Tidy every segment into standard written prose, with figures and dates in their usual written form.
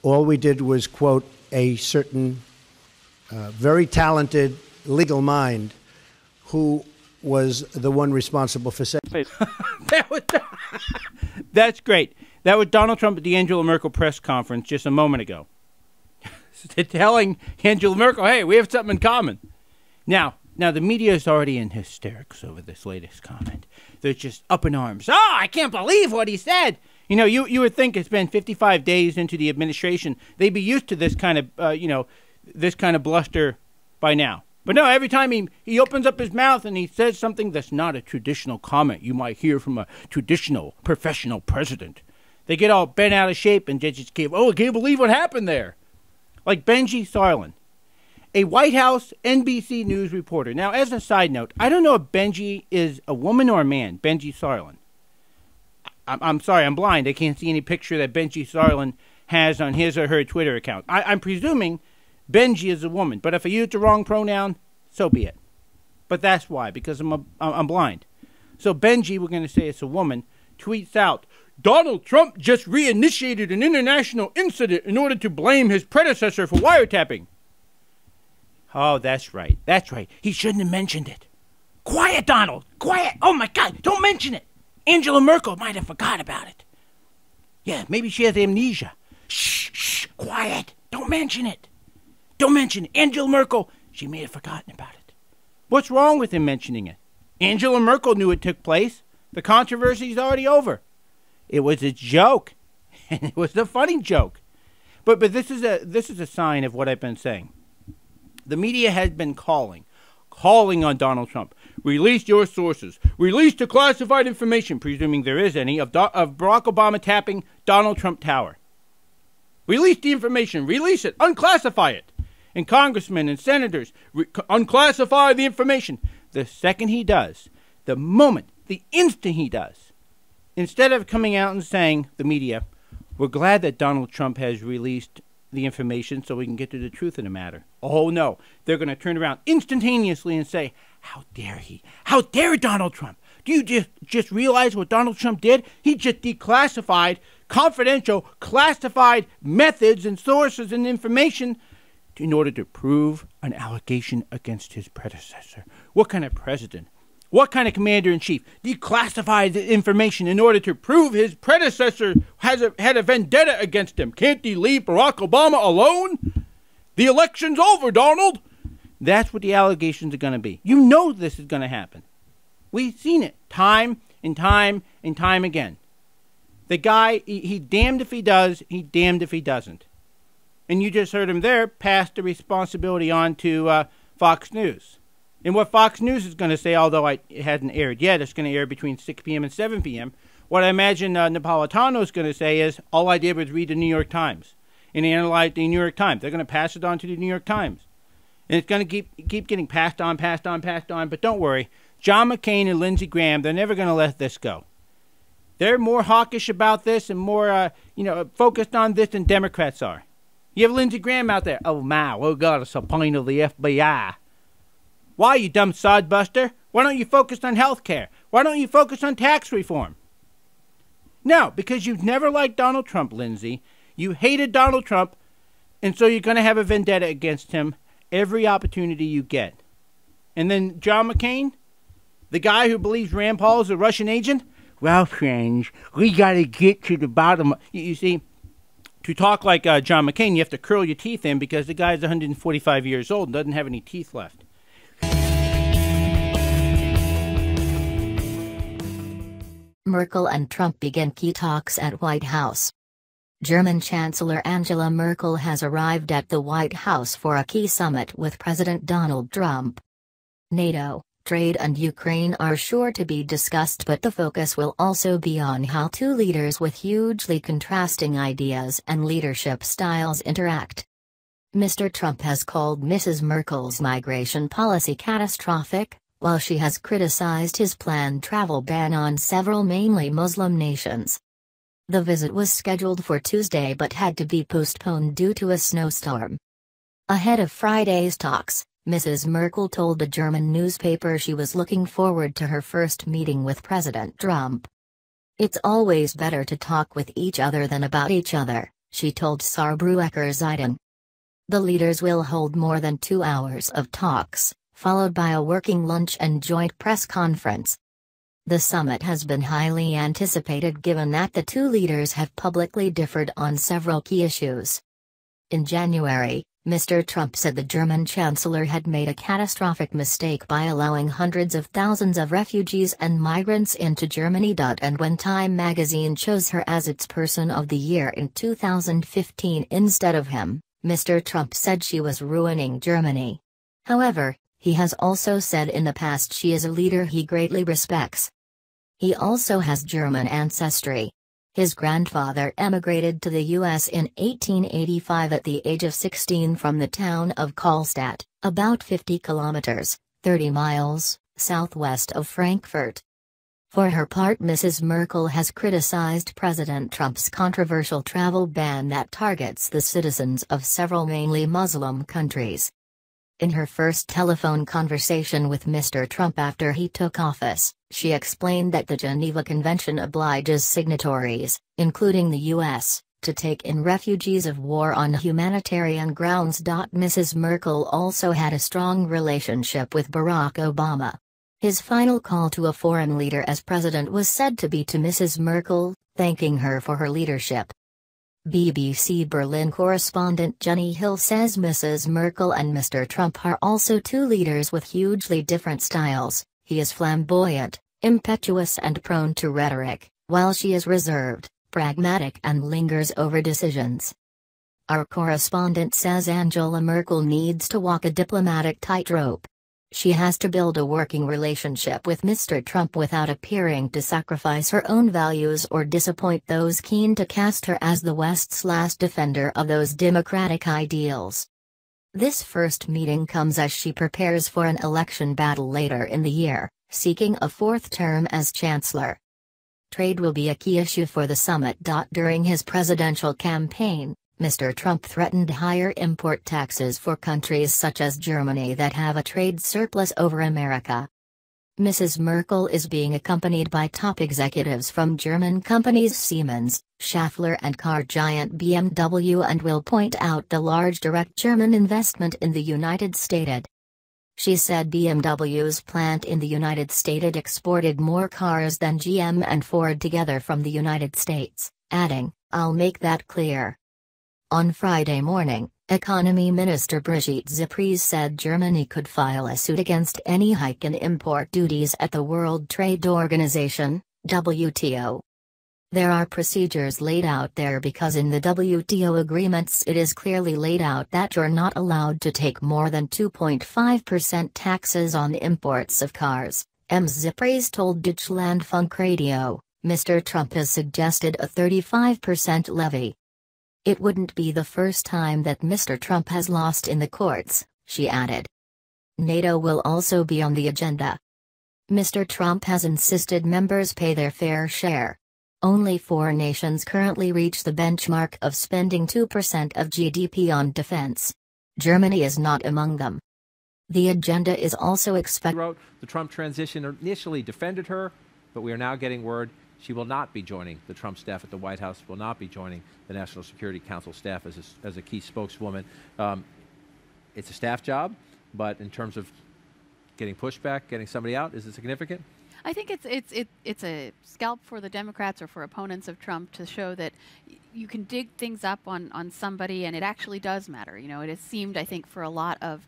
All we did was quote a certain very talented legal mind who was the one responsible for saying. That's great. That was Donald Trump at the Angela Merkel press conference just a moment ago. Telling Angela Merkel, hey, we have something in common. Now the media is already in hysterics over this latest comment. They're just up in arms. Oh, I can't believe what he said. You know, you would think it's been 55 days into the administration. They'd be used to this kind of, this kind of bluster by now. But no, every time he opens up his mouth and he says something that's not a traditional comment you might hear from a traditional professional president, they get all bent out of shape and just I can't believe what happened there. Like Benji Sarlin, a White House NBC News reporter. Now, as a side note, I don't know if Benji is a woman or a man, Benji Sarlin. I'm sorry, I'm blind. I can't see any picture that Benji Sarlin has on his or her Twitter account. I'm presuming Benji is a woman, but if I use the wrong pronoun, so be it. But that's why, because I'm blind. So Benji, we're going to say it's a woman, tweets out, Donald Trump just reinitiated an international incident in order to blame his predecessor for wiretapping. Oh, that's right. That's right. He shouldn't have mentioned it. Quiet, Donald. Quiet. Oh, my God. Don't mention it. Angela Merkel might have forgot about it. Yeah, maybe she has amnesia. Shh. Quiet. Don't mention it. Don't mention it. Angela Merkel, she may have forgotten about it. What's wrong with him mentioning it? Angela Merkel knew it took place. The controversy's already over. It was a joke, and it was a funny joke. But this is a sign of what I've been saying. The media has been calling on Donald Trump. Release your sources. Release the classified information, presuming there is any, of Barack Obama tapping Donald Trump Tower. Release the information. Release it. Unclassify it. And congressmen and senators, unclassify the information. The second he does, the instant he does, instead of coming out and saying, the media, we're glad that Donald Trump has released the information so we can get to the truth of the matter. Oh, no. They're going to turn around instantaneously and say, how dare he? How dare Donald Trump? Do you just realize what Donald Trump did? He just declassified confidential, classified methods and sources and information in order to prove an allegation against his predecessor. What kind of president? What kind of commander-in-chief declassified the information in order to prove his predecessor had a vendetta against him? Can't he leave Barack Obama alone? The election's over, Donald. That's what the allegations are going to be. You know this is going to happen. We've seen it time and time and time again. The guy, he damned if he does, he damned if he doesn't. And you just heard him there pass the responsibility on to Fox News. And what Fox News is going to say, although it hasn't aired yet, it's going to air between 6 p.m. and 7 p.m., what I imagine Napolitano is going to say is, all I did was read the New York Times and analyze the New York Times. They're going to pass it on to the New York Times. And it's going to keep getting passed on. But don't worry. John McCain and Lindsey Graham, they're never going to let this go. They're more hawkish about this and more, focused on this than Democrats are. You have Lindsey Graham out there. Oh, my, we got a subpoena of the FBI. Why, you dumb sodbuster? Why don't you focus on health care? Why don't you focus on tax reform? No, because you've never liked Donald Trump, Lindsey. You hated Donald Trump, and so you're going to have a vendetta against him every opportunity you get. And then John McCain, the guy who believes Rand Paul is a Russian agent? Well, friends, we got to get to the bottom. You see, to talk like John McCain, you have to curl your teeth in because the guy's 145 years old and doesn't have any teeth left. Merkel and Trump begin key talks at White House. German Chancellor Angela Merkel has arrived at the White House for a key summit with President Donald Trump. NATO, trade and Ukraine are sure to be discussed, but the focus will also be on how two leaders with hugely contrasting ideas and leadership styles interact. Mr. Trump has called Mrs. Merkel's migration policy catastrophic, while she has criticized his planned travel ban on several mainly Muslim nations. The visit was scheduled for Tuesday but had to be postponed due to a snowstorm. Ahead of Friday's talks, Mrs. Merkel told a German newspaper she was looking forward to her first meeting with President Trump. "It's always better to talk with each other than about each other," she told Saarbrücker Zeitung. The leaders will hold more than 2 hours of talks, followed by a working lunch and joint press conference. The summit has been highly anticipated given that the two leaders have publicly differed on several key issues. In January, Mr. Trump said the German chancellor had made a catastrophic mistake by allowing hundreds of thousands of refugees and migrants into Germany. And when Time magazine chose her as its Person of the Year in 2015 instead of him, Mr. Trump said she was ruining Germany. However, he has also said in the past she is a leader he greatly respects. He also has German ancestry. His grandfather emigrated to the U.S. in 1885 at the age of 16 from the town of Karlstadt, about 50 kilometers, 30 miles, southwest of Frankfurt. For her part, Mrs. Merkel has criticized President Trump's controversial travel ban that targets the citizens of several mainly Muslim countries. In her first telephone conversation with Mr. Trump after he took office, she explained that the Geneva Convention obliges signatories, including the U.S., to take in refugees of war on humanitarian grounds. Mrs. Merkel also had a strong relationship with Barack Obama. His final call to a foreign leader as president was said to be to Mrs. Merkel, thanking her for her leadership. BBC Berlin correspondent Jenny Hill says Mrs. Merkel and Mr. Trump are also two leaders with hugely different styles. He is flamboyant, impetuous and prone to rhetoric, while she is reserved, pragmatic and lingers over decisions. Our correspondent says Angela Merkel needs to walk a diplomatic tightrope. She has to build a working relationship with Mr. Trump without appearing to sacrifice her own values or disappoint those keen to cast her as the West's last defender of those democratic ideals. This first meeting comes as she prepares for an election battle later in the year, seeking a fourth term as chancellor. Trade will be a key issue for the summit. During his presidential campaign, Mr. Trump threatened higher import taxes for countries such as Germany that have a trade surplus over America. Mrs. Merkel is being accompanied by top executives from German companies Siemens, Schaeffler and car giant BMW and will point out the large direct German investment in the United States. She said BMW's plant in the United States exported more cars than GM and Ford together from the United States, adding, "I'll make that clear." On Friday morning, Economy Minister Brigitte Zypries said Germany could file a suit against any hike in import duties at the World Trade Organization, WTO. There are procedures laid out there because in the WTO agreements it is clearly laid out that you're not allowed to take more than 2.5% taxes on imports of cars, Ms. Zypries told Deutschlandfunk Radio. Mr. Trump has suggested a 35% levy. It wouldn't be the first time that Mr. Trump has lost in the courts, she added. NATO will also be on the agenda. Mr. Trump has insisted members pay their fair share. Only 4 nations currently reach the benchmark of spending 2% of GDP on defense. Germany is not among them. The agenda is also expected. The Trump transition initially defended her, but we are now getting word she will not be joining the Trump staff at the White House, will not be joining the National Security Council staff as a key spokeswoman. It's a staff job, but in terms of getting pushback, getting somebody out, is it significant? I think it's a scalp for the Democrats or for opponents of Trump to show that you can dig things up on somebody and it actually does matter. You know, it has seemed, I think, for a lot of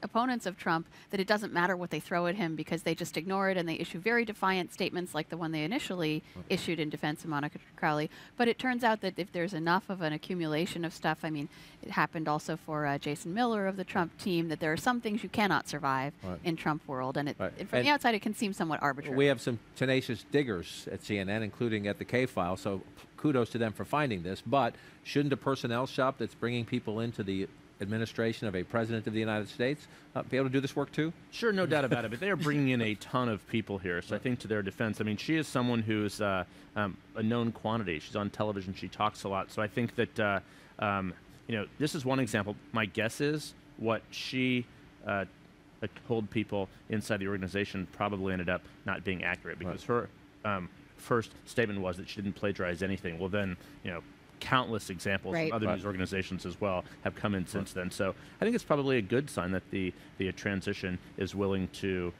opponents of Trump that it doesn't matter what they throw at him because they just ignore it and they issue very defiant statements like the one they initially issued in defense of Monica Crowley. But it turns out that if there's enough of an accumulation of stuff, I mean, it happened also for Jason Miller of the Trump team, that there are some things you cannot survive in Trump world. And from the outside, it can seem somewhat arbitrary. We have some tenacious diggers at CNN, including at the K-File, so kudos to them for finding this. But shouldn't a personnel shop that's bringing people into the administration of a president of the United States be able to do this work too? Sure, no doubt about it, but they are bringing in a ton of people here, so I think to their defense, I mean, she is someone who's a known quantity. She's on television, she talks a lot, so I think that, you know, this is one example. My guess is what she told people inside the organization probably ended up not being accurate, because her first statement was that she didn't plagiarize anything. Well then, you know, countless examples Right. from other news organizations as well have come in since then. So I think it's probably a good sign that the transition is willing to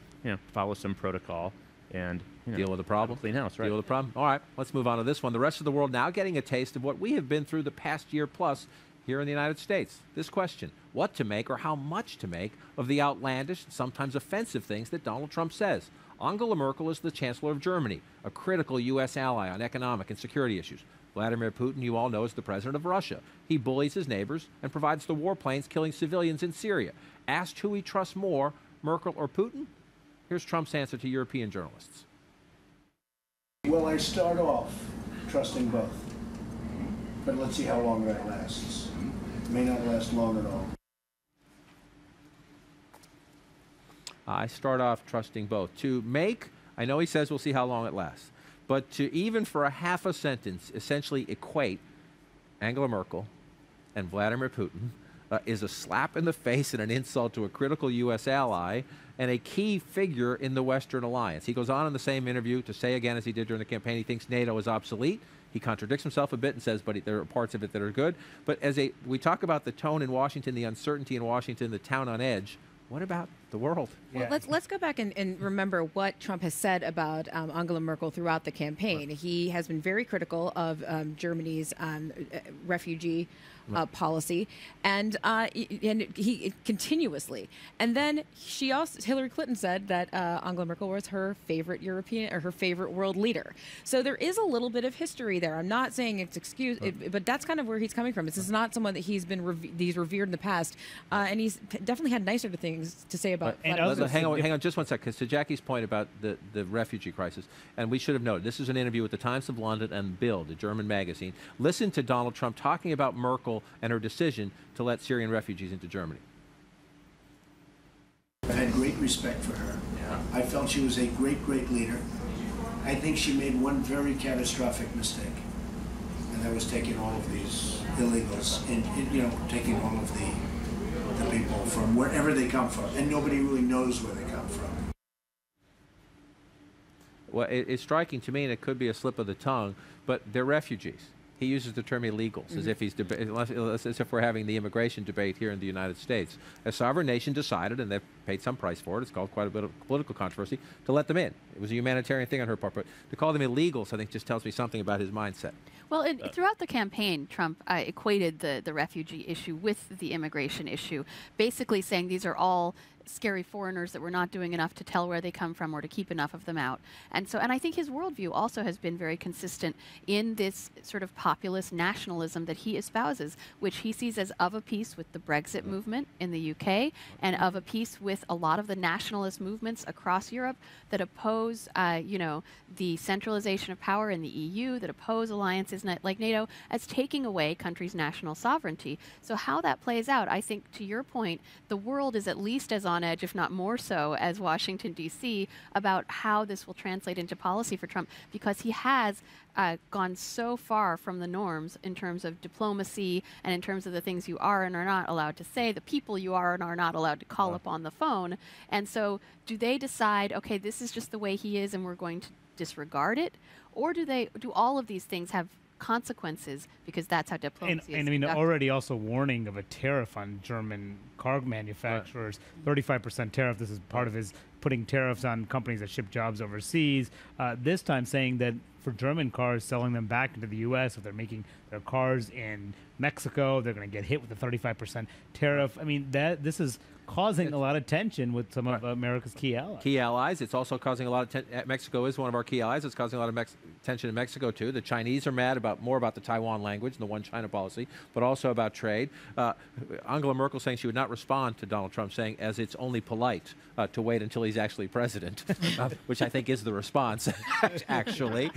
follow some protocol and deal with the problem. Clean house, right? Deal with the problem. All right, let's move on to this one. The rest of the world now getting a taste of what we have been through the past year plus here in the United States. This question: what to make or how much to make of the outlandish and sometimes offensive things that Donald Trump says? Angela Merkel is the Chancellor of Germany, a critical U.S. ally on economic and security issues. Vladimir Putin, you all know, is the president of Russia. He bullies his neighbors and provides the warplanes killing civilians in Syria. Asked who he trusts more, Merkel or Putin? Here's Trump's answer to European journalists. Well, I start off trusting both. But let's see how long that lasts. It may not last long at all. I start off trusting both. To make, I know he says we'll see how long it lasts, but to even for a half a sentence essentially equate Angela Merkel and Vladimir Putin is a slap in the face and an insult to a critical U.S. ally and a key figure in the Western alliance. He goes on in the same interview to say again, as he did during the campaign, he thinks NATO is obsolete. He contradicts himself a bit and says, but there are parts of it that are good. But we talk about the tone in Washington, the uncertainty in Washington, the town on edge. What about the world? Well, let's go back and remember what Trump has said about Angela Merkel throughout the campaign. He has been very critical of Germany's refugee policy, and he continuously. And then Hillary Clinton said that Angela Merkel was her favorite European or her favorite world leader. So there is a little bit of history there. I'm not saying it's excuse, but that's kind of where he's coming from. This is not someone that he's revered in the past, and he's definitely had nicer things to say about. Hang on just one second, because to Jackie's point about the refugee crisis, and we should have noted, this is an interview with the Times of London and Bild, a German magazine. Listen to Donald Trump talking about Merkel and her decision to let Syrian refugees into Germany. I had great respect for her. Yeah. I felt she was a great, great leader. I think she made one very catastrophic mistake, and that was taking all of these illegals and taking all of the people from wherever they come from, and nobody really knows where they come from. Well, it's striking to me, and it could be a slip of the tongue, but they're refugees. He uses the term illegals as if as if we're having the immigration debate here in the United States. A sovereign nation decided, and they've paid some price for it, it's called quite a bit of political controversy, to let them in. It was a humanitarian thing on her part, but to call them illegals, I think, just tells me something about his mindset. Well, throughout the campaign, Trump equated the refugee issue with the immigration issue, basically saying these are all scary foreigners that we're not doing enough to tell where they come from or to keep enough of them out. And I think his worldview also has been very consistent in this sort of populist nationalism that he espouses, which he sees as of a piece with the Brexit movement in the UK and of a piece with a lot of the nationalist movements across Europe that oppose, the centralization of power in the EU, that oppose alliances like NATO as taking away countries' national sovereignty. So how that plays out, I think, to your point, the world is at least as on edge, if not more so, as Washington, D.C., about how this will translate into policy for Trump, because he has gone so far from the norms in terms of diplomacy and in terms of the things you are and are not allowed to say, the people you are and are not allowed to call up on the phone. And so do they decide, okay, this is just the way he is and we're going to disregard it? Or do all of these things have consequences because that's how diplomacy is and I mean, conducted? already also warning of a tariff on German car manufacturers, 35% tariff. This is part of his putting tariffs on companies that ship jobs overseas. This time saying that for German cars, selling them back into the U.S., if they're making their cars in Mexico, they're going to get hit with a 35% tariff. I mean, this is causing a lot of tension with some of America's key allies. Key allies. It's also causing a lot of tension. Mexico is one of our key allies. It's causing a lot of tension in Mexico, too. The Chinese are mad more about the Taiwan language and the one China policy, but also about trade. Angela Merkel saying she would not respond to Donald Trump, saying as it's only polite to wait until he's actually president, which I think is the response, actually.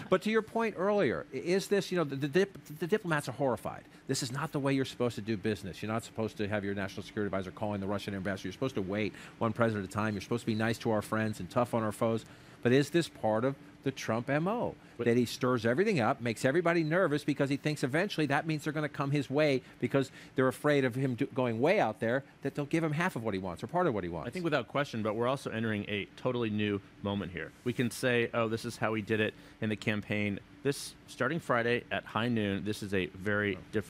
But to your point earlier, is this, the diplomats are horrified. This is not the way you're supposed to do business. You're not supposed to have your national security advisor calling the Russian ambassador. You're supposed to wait one president at a time. You're supposed to be nice to our friends and tough on our foes. But is this part of the Trump MO? That he stirs everything up, makes everybody nervous because he thinks eventually that means they're going to come his way because they're afraid of him going way out there, that they'll give him half of what he wants or part of what he wants. I think without question, but we're also entering a totally new moment here. We can say, oh, this is how he did it in the campaign this starting Friday at high noon. This is a very different.